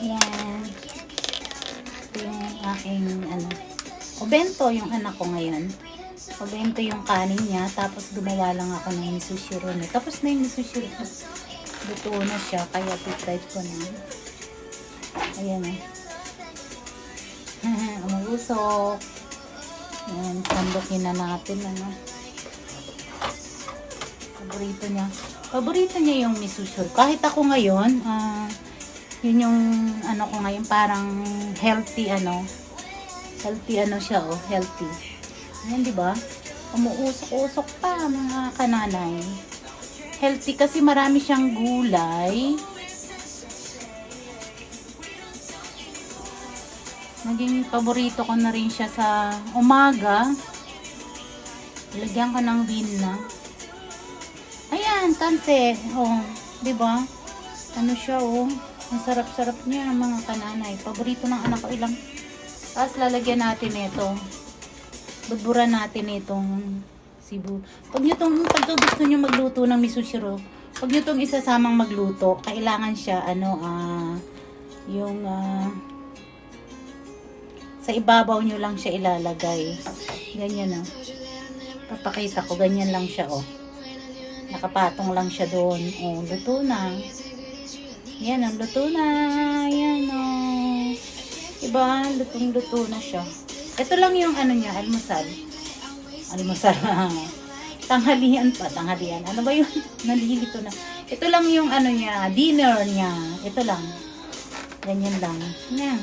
Yan. Ito yung aking, obento yung anak ko ngayon. Obento yung kanin niya. Tapos gumawa lang ako ng miso shiron. Tapos na yung miso shiron. Luto na siya. Kaya titripe ko na. Ayan eh. Umugusok. Ayan. Sandukin na natin. Paborito niya. Paborito niya yung miso shiron. Kahit ako ngayon, yun yung ko ngayon, parang healthy healthy siya, healthy. Ayan, di ba? Umuusok-usok pa mga kananay. Healthy kasi marami siyang gulay. Naging paborito ko na rin siya sa umaga. Lagyan ko ng na. Ayan, tanse. Di ba? Ano siya, ang sarap-sarap niya mga kananay. Paborito ng anak ko ilang. Tapos lalagyan natin ito. Budburan natin itong sibu. Pag gusto nyo magluto ng miso shiro, pag nyo itong isasamang magluto, kailangan siya sa ibabaw nyo lang siya ilalagay. Ganyan Papakita ko, ganyan lang siya Nakapatong lang siya doon. Luto na. Yan, ang luto na. Yan, Diba? Lutong-luto na siya. Ito lang yung niya, almusal. Almusal. Tanghalian pa, tanghalian. Ano ba yun? Nalilito na. Ito lang yung niya, dinner niya. Ito lang. Ganyan lang. Yan.